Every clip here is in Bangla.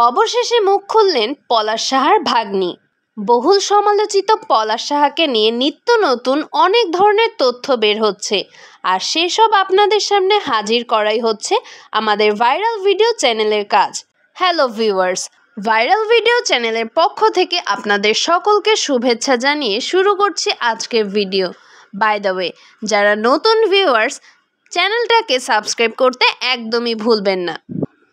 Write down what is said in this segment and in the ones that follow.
অবশেষে মুখ খুললেন পলাশ সাহার ভাগ্নি। বহুল সমালোচিত পলাশ সাহাকে নিয়ে নিত্য নতুন অনেক ধরনের তথ্য বের হচ্ছে, আর সেসব আপনাদের সামনে হাজির করাই হচ্ছে আমাদের ভাইরাল ভিডিও চ্যানেলের কাজ। হ্যালো ভিউয়ার্স, ভাইরাল ভিডিও চ্যানেলের পক্ষ থেকে আপনাদের সকলকে শুভেচ্ছা জানিয়ে শুরু করছি আজকের ভিডিও। বাই দ্য ওয়ে, যারা নতুন ভিউয়ার্স, চ্যানেলটাকে সাবস্ক্রাইব করতে একদমই ভুলবেন না।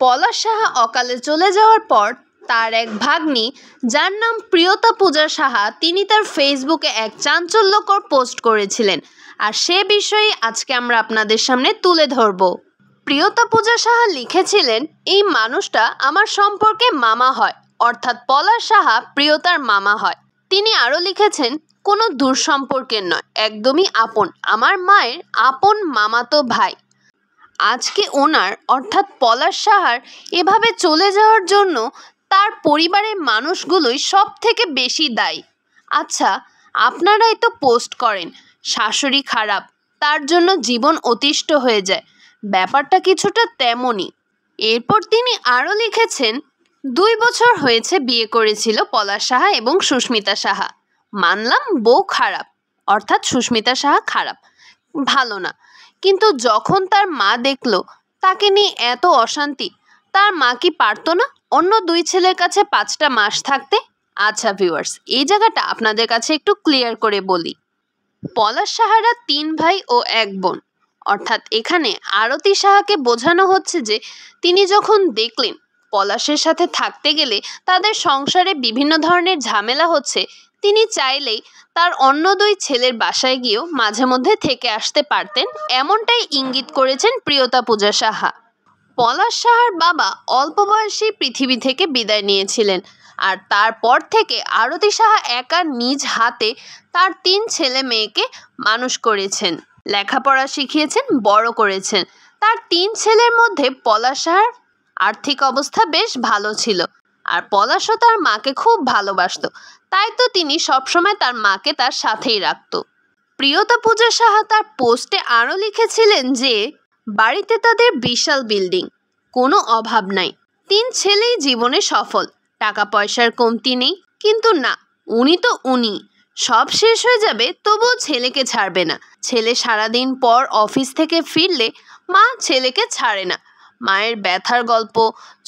পলাশ সাহা অকালে চলে যাওয়ার পর তার এক ভাগ্নি, যার নাম প্রিয়তা পূজা সাহা, তিনি তার ফেসবুকে এক চাঞ্চল্যকর পোস্ট করেছিলেন, আর সে বিষয়ে আজকে আমরা আপনাদের সামনে তুলে ধরব। প্রিয়তা পূজা সাহা লিখেছিলেন, এই মানুষটা আমার সম্পর্কে মামা হয়, অর্থাৎ পলাশ সাহা প্রিয়তার মামা হয়। তিনি আরও লিখেছেন, কোনো দূর সম্পর্কের নয়, একদমই আপন, আমার মায়ের আপন মামাতো ভাই। আজকে ওনার অর্থাৎ পলাশ সাহার এভাবে চলে যাওয়ার জন্য তার পরিবারের মানুষগুলোই সব থেকে বেশি দায়ী। আচ্ছা, আপনারাই তো পোস্ট করেন শাশুড়ি খারাপ, তার জন্য জীবন অতিষ্ঠ হয়ে যায়, ব্যাপারটা কিছুটা তেমনই। এরপর তিনি আরও লিখেছেন, 2 বছর হয়েছে বিয়ে করেছিল পলাশ সাহা এবং সুস্মিতা সাহা। মানলাম বউ খারাপ, অর্থাৎ সুস্মিতা সাহা খারাপ, ভালো না, কিন্তু যখন তার মা দেখলো তাকে নিয়ে এত অশান্তি, তার মা কি পারতো না অন্য 2 ছেলের কাছে 5টা মাস থাকতে? আচ্ছা ভিউয়ার্স, এই জায়গাটা আপনাদের কাছে একটু ক্লিয়ার করে বলি। পলাশ সাহারা 3 ভাই ও 1 বোন, অর্থাৎ এখানে আরতি সাহাকে বোঝানো হচ্ছে যে তিনি যখন দেখলেন পলাশের সাথে থাকতে গেলে তাদের সংসারে বিভিন্ন ধরনের ঝামেলা হচ্ছে, তিনি চাইলেই তার অন্য 2 ছেলের বাসায় গিয়েও মাঝে মধ্যে থেকে আসতে পারতেন, এমনটাই ইঙ্গিত করেছেন প্রিয়তা পূজা সাহা। পলাশ সাহার বাবা অল্প বয়সেই পৃথিবী থেকে বিদায় নিয়েছিলেন, আর তারপর থেকে আরতি সাহা একা নিজ হাতে তার 3 ছেলে মেয়েকে মানুষ করেছেন, লেখাপড়া শিখিয়েছেন, বড় করেছেন। তার 3 ছেলের মধ্যে পলাশ সাহার আর্থিক অবস্থা বেশ ভালো ছিল, আর পলাশও তার মাকে খুব ভালোবাসতো, তাই তো তিনি সবসময় তার মাকে তার সাথেই রাখত। প্রিয়তা পূজা সাহা তার পোস্টে আরও লিখেছিলেন যে বাড়িতে তাদের বিশাল বিল্ডিং, কোনো অভাব নাই, 3 ছেলেই জীবনে সফল, টাকা পয়সার কমতি নেই, কিন্তু না, উনি তো উনি, সব শেষ হয়ে যাবে তবুও ছেলেকে ছাড়বে না। ছেলে সারাদিন পর অফিস থেকে ফিরলে মা ছেলেকে ছাড়ে না। মায়ের ব্যথার গল্প,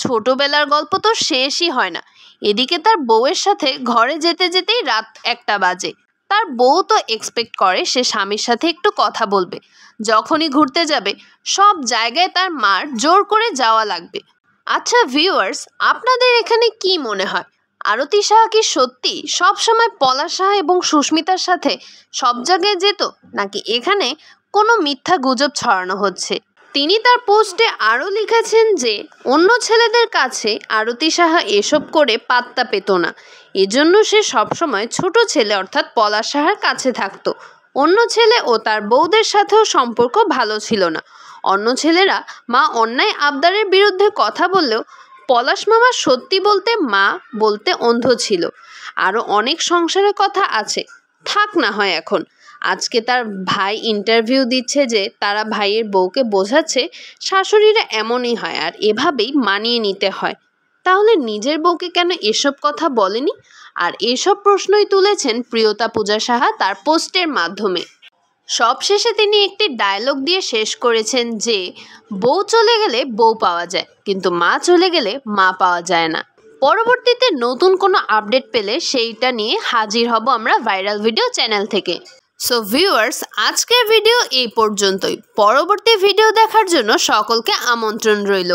ছোটবেলার গল্প তো শেষই হয় না। এদিকে তার বউয়ের সাথে ঘরে যেতে যেতেই রাত 1টা বাজে। তার বউ তো এক্সপেক্ট করে সে স্বামীর সাথে একটু কথা বলবে, যখনই ঘুরতে যাবে সব জায়গায় তার মার জোর করে যাওয়া লাগবে। আচ্ছা ভিউয়ার্স, আপনাদের এখানে কি মনে হয়, আরতি সাহা কি সত্যি সব সময় পলাশ সাহা এবং সুস্মিতার সাথে সব জায়গায় যেত, নাকি এখানে কোনো মিথ্যা গুজব ছড়ানো হচ্ছে? তিনি তার পোস্টে আরও লিখেছেন যে অন্য ছেলেদের কাছে আরতি সাহা এসব করে পাত্তা পেত না, এজন্য সে সবসময় ছোট ছেলে অর্থাৎ পলাশ সাহার কাছে থাকতো। অন্য ছেলে ও তার বউদের সাথেও সম্পর্ক ভালো ছিল না। অন্য ছেলেরা মা অন্যায় আবদারের বিরুদ্ধে কথা বললেও পলাশ মামা সত্যি বলতে মা বলতে অন্ধ ছিল। আরও অনেক সংসারের কথা আছে, থাক না হয় এখন। আজকে তার ভাই ইন্টারভিউ দিচ্ছে যে তারা ভাইয়ের বউকে বোঝাচ্ছে শাশুড়িরা এমনই হয় আর এভাবেই মানিয়ে নিতে হয়, তাহলে নিজের বউকে কেন এসব কথা বলেনি? আর এসব প্রশ্নই তুলেছেন প্রিয়তা পূজা সাহা তার পোস্টের মাধ্যমে। সবশেষে তিনি একটি ডায়লগ দিয়ে শেষ করেছেন যে বউ চলে গেলে বউ পাওয়া যায়, কিন্তু মা চলে গেলে মা পাওয়া যায় না। পরবর্তীতে নতুন কোনো আপডেট পেলে সেইটা নিয়ে হাজির হব আমরা ভাইরাল ভিডিও চ্যানেল থেকে। সো ভিউয়ার্স, আজকের ভিডিও এই পর্যন্তই। পরবর্তী ভিডিও দেখার জন্য সকলকে আমন্ত্রণ রইল।